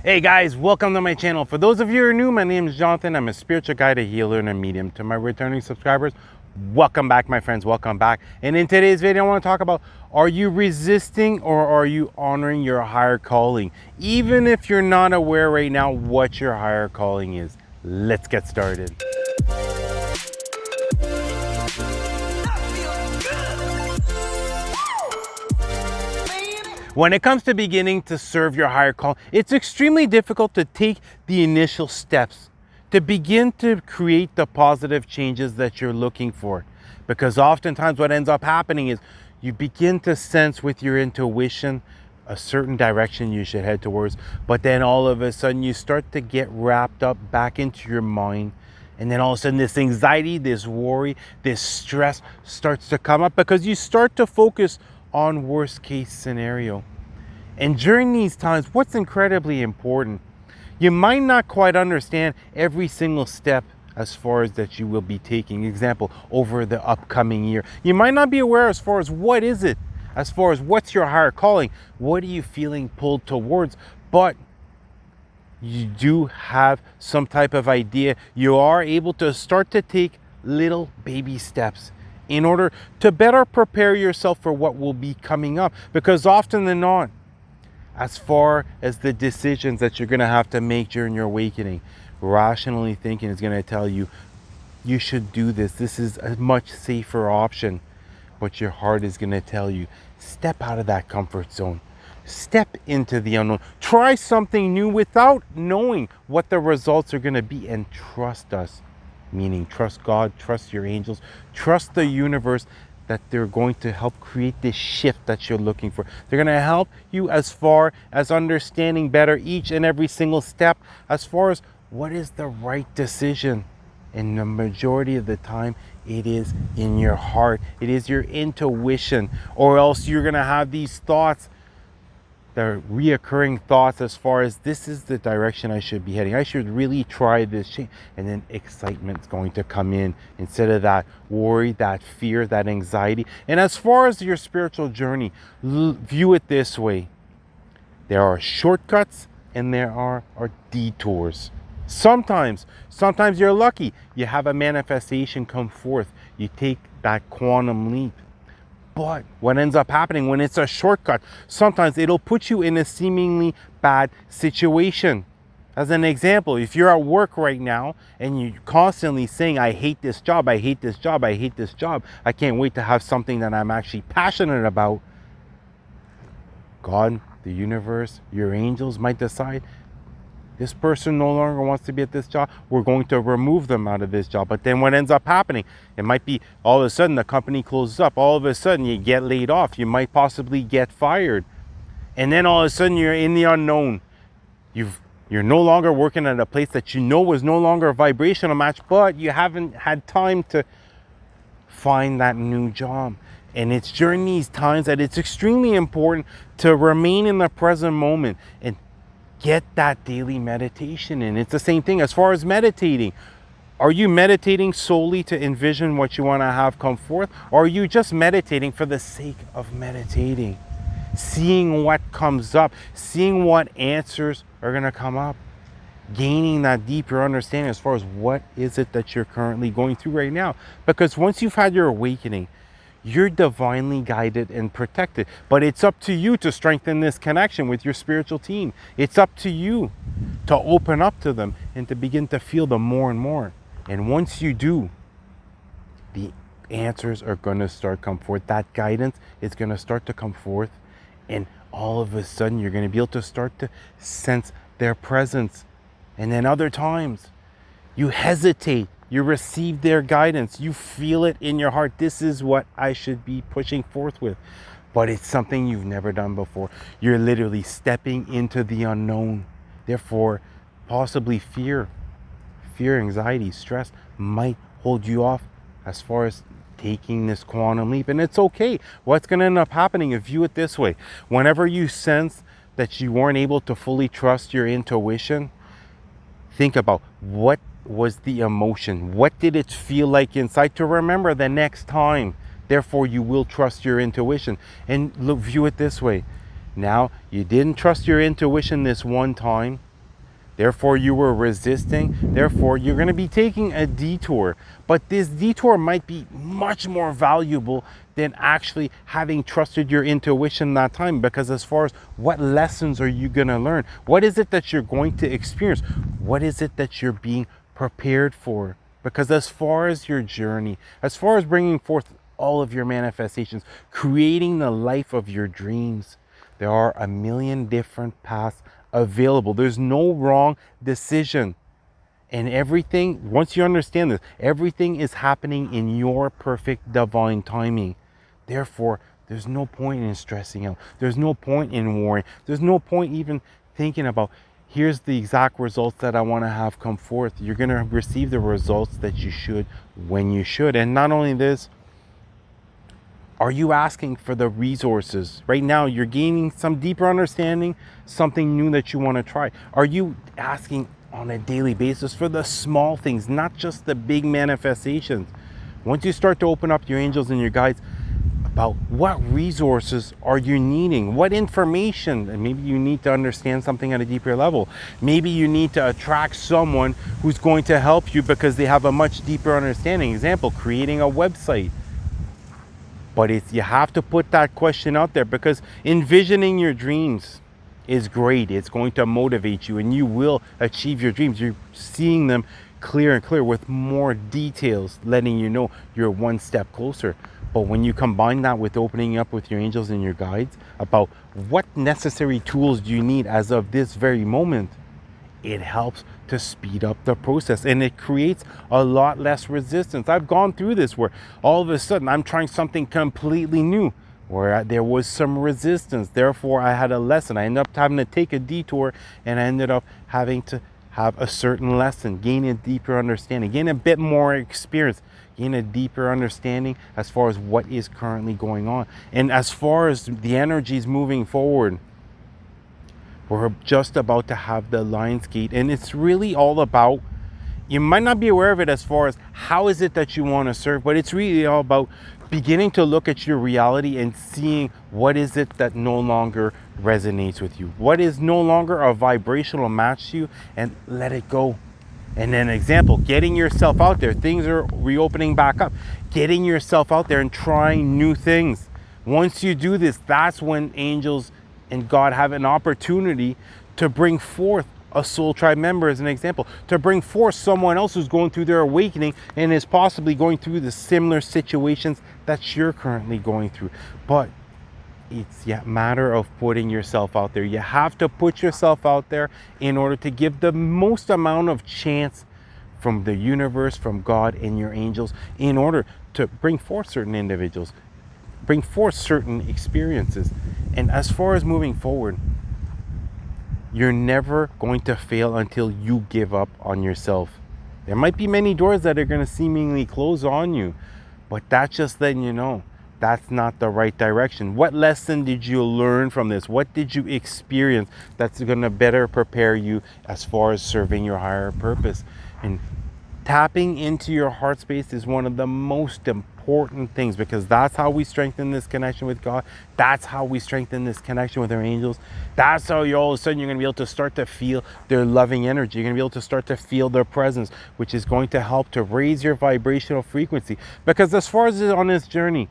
Hey guys, welcome to my channel. For those of you who are new, my name is Jonathan. I'm a spiritual guide, a healer, and a medium. To my returning subscribers, welcome back, my friends. Welcome back. And in today's video, I want to talk about, are you resisting or are you honoring your higher calling? Even if you're not aware right now what your higher calling is. Let's get started. When it comes to beginning to serve your higher call, it's extremely difficult to take the initial steps to begin to create the positive changes that you're looking for. Because oftentimes what ends up happening is you begin to sense with your intuition a certain direction you should head towards, but then all of a sudden you start to get wrapped up back into your mind. And then all of a sudden this anxiety, this worry, this stress starts to come up because you start to focus on worst case scenario. And during these times, what's incredibly important, you might not quite understand every single step as far as that you will be taking. Example, over the upcoming year. You might not be aware as far as what is it, as far as what's your higher calling, what are you feeling pulled towards, but you do have some type of idea. You are able to start to take little baby steps in order to better prepare yourself for what will be coming up. Because often than not, as far as the decisions that you're going to have to make during your awakening, rationally thinking is going to tell you, you should do this. This is a much safer option. But your heart is going to tell you, step out of that comfort zone. Step into the unknown. Try something new without knowing what the results are going to be, and trust us. Meaning trust God, trust your angels, trust the universe that they're going to help create this shift that you're looking for. They're going to help you as far as understanding better each and every single step as far as what is the right decision. And the majority of the time, it is in your heart. It is your intuition. Or else you're going to have these thoughts, the reoccurring thoughts as far as this is the direction I should be heading. I should really try this change. And then excitement's going to come in instead of that worry, that fear, that anxiety. And as far as your spiritual journey, view it this way. There are shortcuts and there are detours. Sometimes you're lucky. You have a manifestation come forth. You take that quantum leap. But what ends up happening when it's a shortcut, sometimes it'll put you in a seemingly bad situation. As an example, if you're at work right now and you're constantly saying, I hate this job, I hate this job, I hate this job, I can't wait to have something that I'm actually passionate about, God, the universe, your angels might decide, this person no longer wants to be at this job. We're going to remove them out of this job. But then what ends up happening, it might be all of a sudden the company closes up. All of a sudden you get laid off. You might possibly get fired. And then all of a sudden you're in the unknown. You're no longer working at a place that you know was no longer a vibrational match, but you haven't had time to find that new job. And it's during these times that it's extremely important to remain in the present moment and get that daily meditation in. It's the same thing as far as meditating. Are you meditating solely to envision what you want to have come forth? Or are you just meditating for the sake of meditating? Seeing what comes up, seeing what answers are going to come up, gaining that deeper understanding as far as what is it that you're currently going through right now. Because once you've had your awakening, you're divinely guided and protected. But it's up to you to strengthen this connection with your spiritual team. It's up to you to open up to them and to begin to feel them more and more. And once you do, the answers are going to start come forth. That guidance is going to start to come forth. And all of a sudden, you're going to be able to start to sense their presence. And then other times, you hesitate. You receive their guidance. You feel it in your heart. This is what I should be pushing forth with. But it's something you've never done before. You're literally stepping into the unknown. Therefore, possibly fear, anxiety, stress might hold you off as far as taking this quantum leap. And it's okay. What's going to end up happening, if you view it this way, whenever you sense that you weren't able to fully trust your intuition, think about what was the emotion? What did it feel like inside to remember the next time? Therefore, you will trust your intuition. And view it this way. Now, you didn't trust your intuition this one time. Therefore, you were resisting. Therefore, you're going to be taking a detour. But this detour might be much more valuable than actually having trusted your intuition that time. Because as far as what lessons are you going to learn? What is it that you're going to experience? What is it that you're being prepared for? Because as far as your journey, as far as bringing forth all of your manifestations, creating the life of your dreams, there are a million different paths available. There's no wrong decision. And everything, once you understand this, everything is happening in your perfect divine timing. Therefore, there's no point in stressing out. There's no point in worrying. There's no point even thinking about, here's the exact results that I want to have come forth. You're going to receive the results that you should when you should. And not only this, are you asking for the resources? Right now, you're gaining some deeper understanding, something new that you want to try. Are you asking on a daily basis for the small things, not just the big manifestations? Once you start to open up your angels and your guides about what resources are you needing, what information, and maybe you need to understand something at a deeper level. Maybe you need to attract someone who's going to help you because they have a much deeper understanding. Example, creating a website. But you have to put that question out there, because envisioning your dreams is great. It's going to motivate you and you will achieve your dreams. You're seeing them clear and clear with more details, letting you know you're one step closer. But when you combine that with opening up with your angels and your guides about what necessary tools do you need as of this very moment, it helps to speed up the process and it creates a lot less resistance. I've gone through this where all of a sudden I'm trying something completely new where there was some resistance. Therefore, I had a lesson. I ended up having to take a detour and I ended up having to have a certain lesson, gain a deeper understanding, gain a bit more experience, gain a deeper understanding as far as what is currently going on. And as far as the energies moving forward, we're just about to have the Lion's Gate, and it's really all about, you might not be aware of it as far as how is it that you want to serve, but it's really all about beginning to look at your reality and seeing what is it that no longer resonates with you, what is no longer a vibrational match to you, and let it go. And then example, getting yourself out there. Things are reopening back up. Getting yourself out there and trying new things. Once you do this, that's when angels and God have an opportunity to bring forth a soul tribe member, as an example, to bring forth someone else who's going through their awakening and is possibly going through the similar situations that you're currently going through. But it's a matter of putting yourself out there. You have to put yourself out there in order to give the most amount of chance from the universe, from God and your angels, in order to bring forth certain individuals, bring forth certain experiences. And as far as moving forward, you're never going to fail until you give up on yourself. There might be many doors that are going to seemingly close on you, but that's just letting you know that's not the right direction. What lesson did you learn from this? What did you experience that's going to better prepare you as far as serving your higher purpose? And tapping into your heart space is one of the most important things, because that's how we strengthen this connection with God. That's how we strengthen this connection with our angels. That's how you all of a sudden you're going to be able to start to feel their loving energy. You're going to be able to start to feel their presence, which is going to help to raise your vibrational frequency. Because as far as on this journey,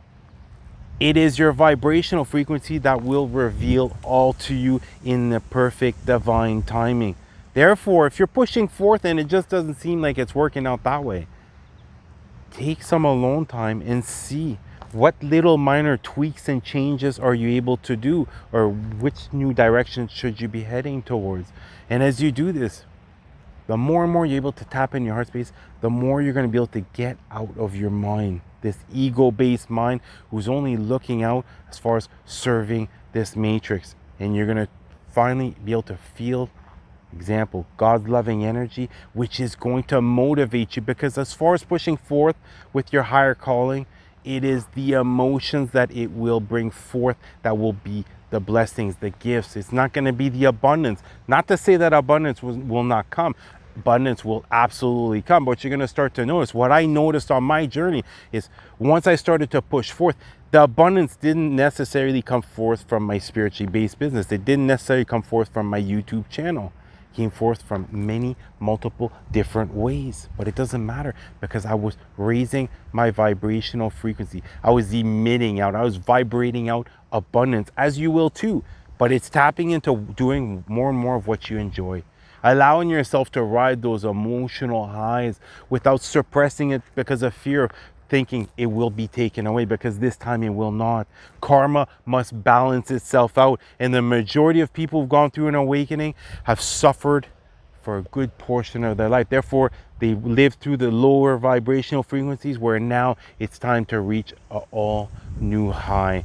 it is your vibrational frequency that will reveal all to you in the perfect divine timing. Therefore, if you're pushing forth and it just doesn't seem like it's working out that way, take some alone time and see what little minor tweaks and changes are you able to do, or which new direction should you be heading towards. And as you do this, the more and more you're able to tap in your heart space, the more you're going to be able to get out of your mind, this ego-based mind who's only looking out as far as serving this matrix. And you're going to finally be able to feel, example, God's loving energy, which is going to motivate you. Because as far as pushing forth with your higher calling, it is the emotions that it will bring forth that will be the blessings, the gifts. It's not going to be the abundance. Not to say that abundance will not come. Abundance will absolutely come. But you're going to start to notice, what I noticed on my journey is once I started to push forth, the abundance didn't necessarily come forth from my spiritually based business. It didn't necessarily come forth from my YouTube channel. came forth from many multiple different ways, but it doesn't matter because I was raising my vibrational frequency. I was emitting out, I was vibrating out abundance, as you will too, but it's tapping into doing more and more of what you enjoy, allowing yourself to ride those emotional highs without suppressing it because of fear, thinking it will be taken away, because this time it will not. Karma must balance itself out, and the majority of people who've gone through an awakening have suffered for a good portion of their life. Therefore, they live through the lower vibrational frequencies where now it's time to reach an all new high.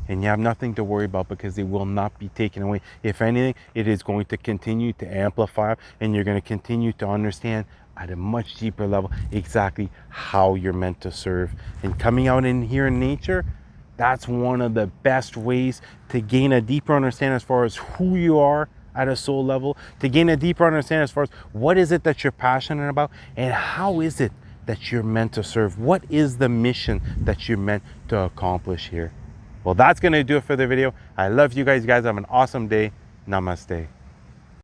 And you have nothing to worry about because it will not be taken away. If anything, it is going to continue to amplify, and you're going to continue to understand at a much deeper level exactly how you're meant to serve. And coming out in here in nature, that's one of the best ways to gain a deeper understanding as far as who you are at a soul level, to gain a deeper understanding as far as what is it that you're passionate about, and how is it that you're meant to serve. What is the mission that you're meant to accomplish here? Well, that's going to do it for the video. I love you guys. You guys have an awesome day. Namaste.